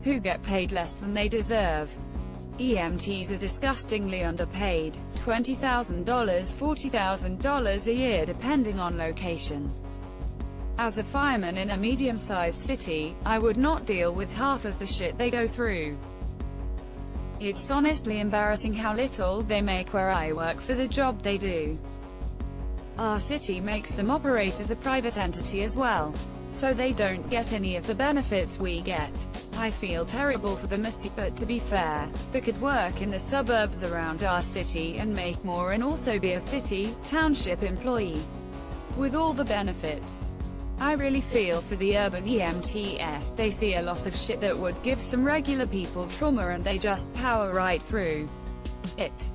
who get paid less than they deserve. EMTs are disgustingly underpaid, $20,000, $40,000 a year depending on location. As a fireman in a medium-sized city, I would not deal with half of the shit they go through. It's honestly embarrassing how little they make where I work for the job they do. Our city makes them operate as a private entity as well, so they don't get any of the benefits we get. I feel terrible for them, but to be fair, they could work in the suburbs around our city and make more and also be a city, township employee with all the benefits. I really feel for the urban EMTs. They see a lot of shit that would give some regular people trauma and they just power right through it.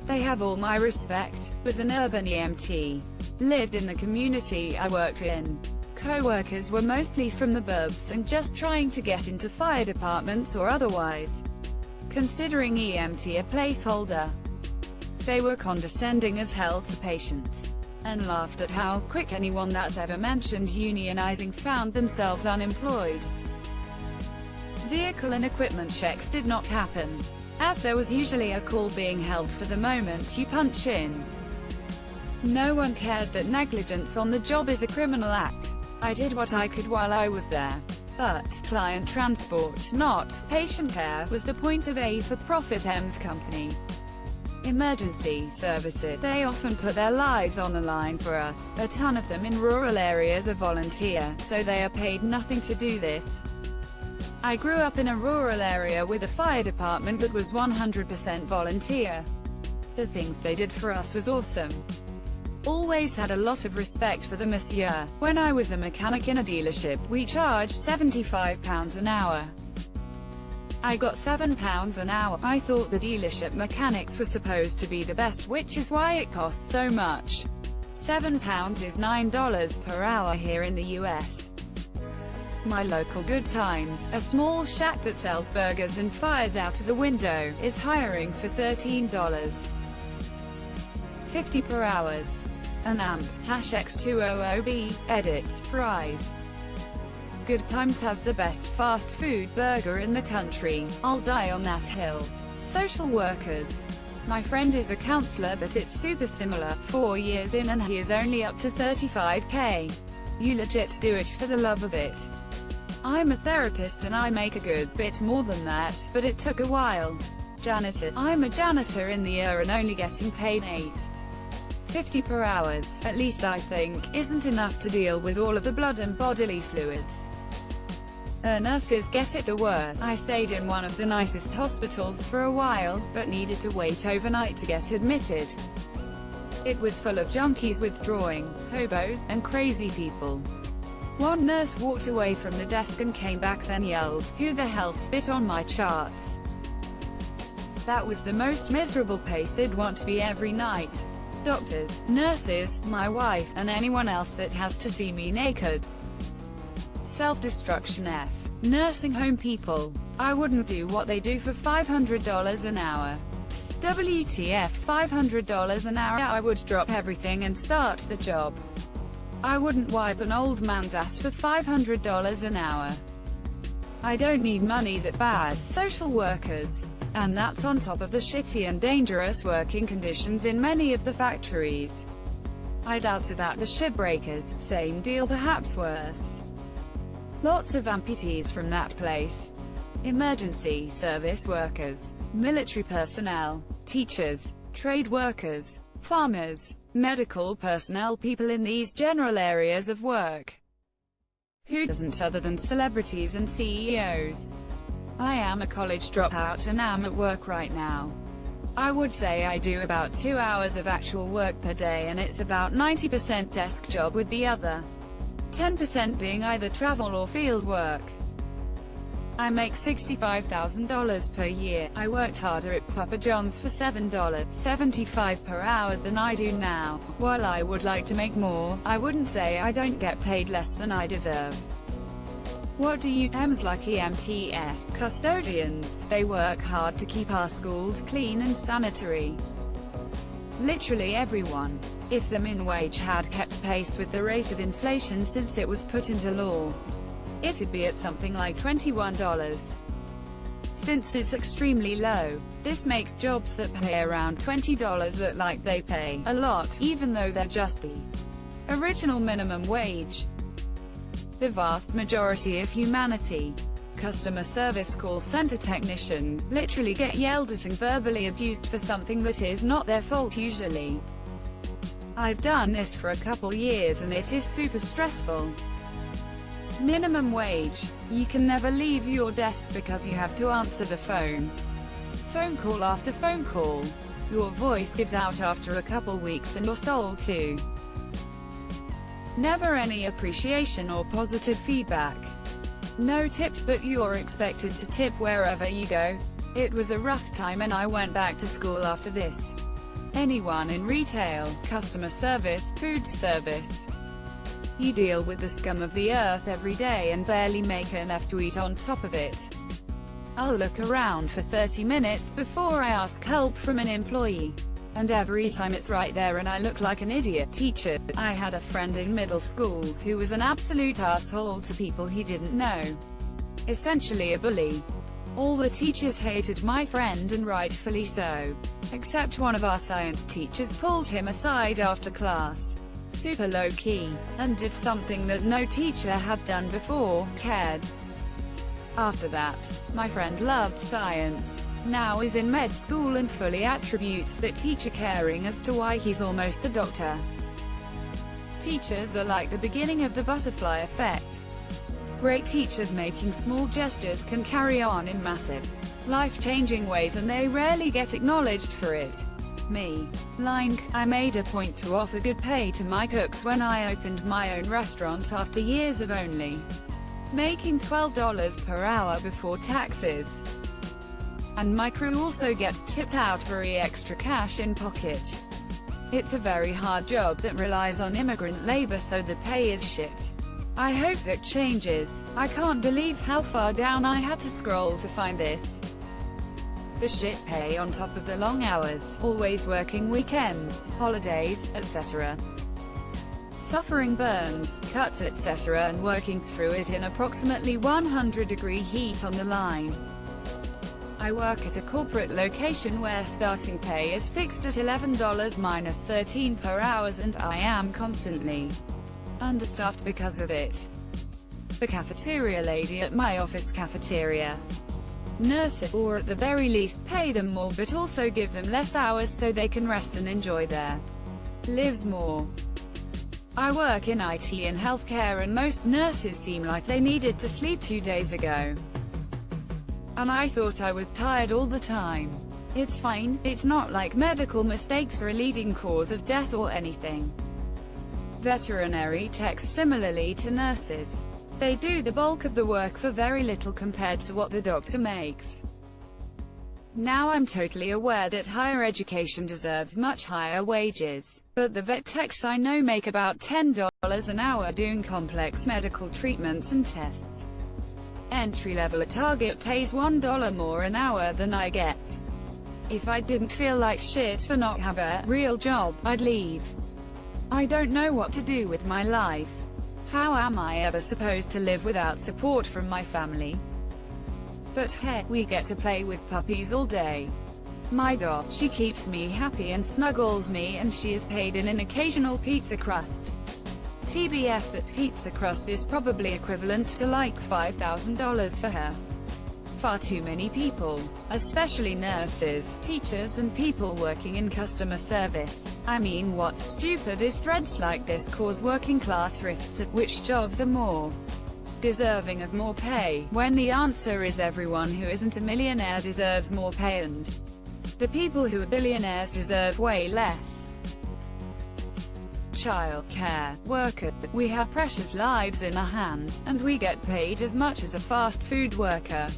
They have all my respect. Was an urban EMT. Lived in the community I worked in. Co-workers were mostly from the burbs and just trying to get into fire departments or otherwise considering EMT a placeholder. They were condescending as hell to patients, and laughed at how quick anyone that's ever mentioned unionizing found themselves unemployed. Vehicle and equipment checks did not happen, as there was usually a call being held for the moment you punch in. No one cared that negligence on the job is a criminal act. I did what I could while I was there. But client transport, not patient care, was the point of a for-profit EMS company. Emergency services. They often put their lives on the line for us. A ton of them in rural areas are volunteer, so they are paid nothing to do this. I grew up in a rural area with a fire department that was 100% volunteer. The things they did for us was awesome. Always had a lot of respect for the monsieur. When I was a mechanic in a dealership, we charged £75 an hour. I got £7 an hour. I thought the dealership mechanics were supposed to be the best, which is why it costs so much. £7 is $9 per hour here in the US. My local Good Times, a small shack that sells burgers and fires out of the window, is hiring for $13.50 per hour. An amp, #X200B, edit, fries. Good Times has the best fast food burger in the country. I'll die on that hill. Social workers. My friend is a counselor, but it's super similar. 4 years in and he is only up to $35K. You legit do it for the love of it. I'm a therapist and I make a good bit more than that, but it took a while. Janitor. I'm a janitor in the ER and only getting paid $8.50 per hour, at least I think, isn't enough to deal with all of the blood and bodily fluids. Nurses get it the worst. I stayed in one of the nicest hospitals for a while, but needed to wait overnight to get admitted. It was full of junkies withdrawing, hobos, and crazy people. One nurse walked away from the desk and came back then yelled, "Who the hell spit on my charts?" That was the most miserable place I'd want to be every night. Doctors, nurses, my wife, and anyone else that has to see me naked. Self-destruction. Nursing home people. I wouldn't do what they do for $500 an hour. WTF, $500 an hour? I would drop everything and start the job. I wouldn't wipe an old man's ass for $500 an hour. I don't need money that bad. Social workers. And that's on top of the shitty and dangerous working conditions in many of the factories. I doubt about the shipbreakers, same deal, perhaps worse. Lots of amputees from that place. Emergency service workers, military personnel, teachers, trade workers, farmers, medical personnel, people in these general areas of work. Who doesn't, other than celebrities and CEOs? I am a college dropout and am at work right now. I would say I do about 2 hours of actual work per day, and it's about 90% desk job with the other 10% being either travel or field work. I make $65,000 per year. I worked harder at Papa John's for $7.75 per hour than I do now. While I would like to make more, I wouldn't say I don't get paid less than I deserve. What do you EMs like EMTs, custodians? They work hard to keep our schools clean and sanitary. Literally everyone. If the min wage had kept pace with the rate of inflation since it was put into law, it'd be at something like $21. since it's extremely low. This makes jobs that pay around $20 look like they pay a lot, even though they're just the original minimum wage. The vast majority of humanity, customer service call center technicians, literally get yelled at and verbally abused for something that is not their fault usually. I've done this for a couple years and it is super stressful. Minimum wage. You can never leave your desk because you have to answer the phone. Phone call after phone call. Your voice gives out after a couple weeks and your soul too. Never any appreciation or positive feedback. No tips, but you're expected to tip wherever you go. It was a rough time and I went back to school after this. Anyone in retail, customer service, food service. You deal with the scum of the earth every day and barely make enough to eat on top of it. I'll look around for 30 minutes before I ask help from an employee. And every time it's right there and I look like an idiot. Teacher. I had a friend in middle school who was an absolute asshole to people he didn't know. Essentially a bully. All the teachers hated my friend, and rightfully so. Except one of our science teachers pulled him aside after class, super low-key, and did something that no teacher had done before, cared. After that, my friend loved science, now is in med school and fully attributes that teacher caring as to why he's almost a doctor. Teachers are like the beginning of the butterfly effect. Great teachers making small gestures can carry on in massive, life-changing ways and they rarely get acknowledged for it. Me. Line. I made a point to offer good pay to my cooks when I opened my own restaurant after years of only making $12 per hour before taxes. And my crew also gets tipped out for extra cash in pocket. It's a very hard job that relies on immigrant labor, so the pay is shit. I hope that changes. I can't believe how far down I had to scroll to find this. The shit pay on top of the long hours, always working weekends, holidays, etc. Suffering burns, cuts, etc. and working through it in approximately 100-degree heat on the line. I work at a corporate location where starting pay is fixed at $11 minus 13 per hour and I am constantly understaffed because of it. The cafeteria lady at my office cafeteria. Nurses, or at the very least pay them more but also give them less hours so they can rest and enjoy their lives more. I work in IT and healthcare and most nurses seem like they needed to sleep 2 days ago. And I thought I was tired all the time. It's fine, it's not like medical mistakes are a leading cause of death or anything. Veterinary techs similarly to nurses. They do the bulk of the work for very little compared to what the doctor makes. Now I'm totally aware that higher education deserves much higher wages, but the vet techs I know make about $10 an hour doing complex medical treatments and tests. Entry-level at Target pays $1 more an hour than I get. If I didn't feel like shit for not have a real job, I'd leave. I don't know what to do with my life. How am I ever supposed to live without support from my family? But hey, we get to play with puppies all day. My dog, she keeps me happy and snuggles me, and she is paid in an occasional pizza crust. TBF, that pizza crust is probably equivalent to like $5,000 for her. Far too many people, especially nurses, teachers and people working in customer service. I mean, what's stupid is threads like this cause working class rifts of which jobs are more deserving of more pay, when the answer is everyone who isn't a millionaire deserves more pay and the people who are billionaires deserve way less. Child care worker. We have precious lives in our hands, and we get paid as much as a fast food worker.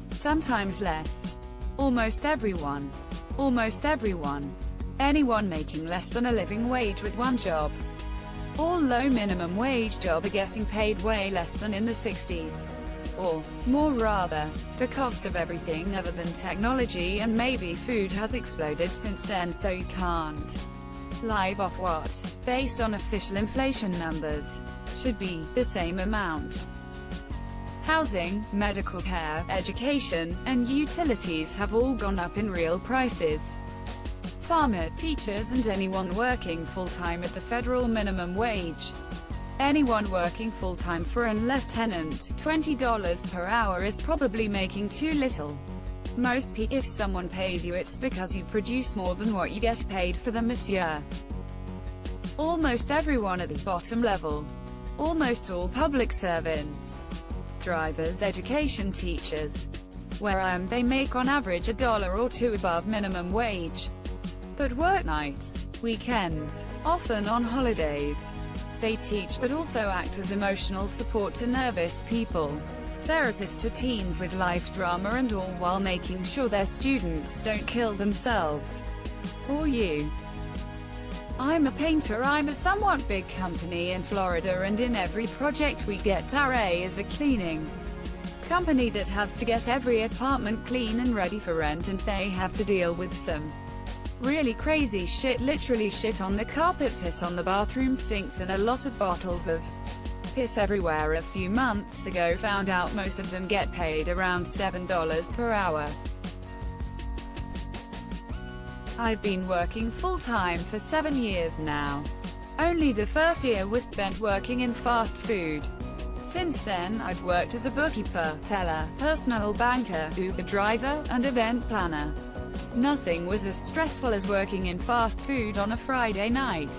Sometimes less. Almost everyone. Almost everyone. Anyone making less than a living wage with one job. All low minimum wage jobs are getting paid way less than in the 60s. Or more rather. The cost of everything other than technology and maybe food has exploded since then, so you can't live off what, based on official inflation numbers, should be the same amount. Housing, medical care, education, and utilities have all gone up in real prices. Farmer, teachers and anyone working full-time at the federal minimum wage. Anyone working full-time for a lieutenant, $20 per hour is probably making too little. If someone pays you, it's because you produce more than what you get paid for them, monsieur. Almost everyone at the bottom level. Almost all public servants. Drivers, education teachers. They make on average $1 or $2 above minimum wage. But work nights, weekends, often on holidays. They teach but also act as emotional support to nervous people. Therapists to teens with life drama, and all while making sure their students don't kill themselves. Or you. I'm a painter. I'm a somewhat big company in Florida, and in every project we get there is a cleaning company that has to get every apartment clean and ready for rent, and they have to deal with some really crazy shit, literally shit on the carpet, piss on the bathroom sinks, and a lot of bottles of piss everywhere. A few months ago found out most of them get paid around $7 per hour. I've been working full-time for 7 years now. Only the first year was spent working in fast food. Since then, I've worked as a bookkeeper, teller, personal banker, Uber driver, and event planner. Nothing was as stressful as working in fast food on a Friday night.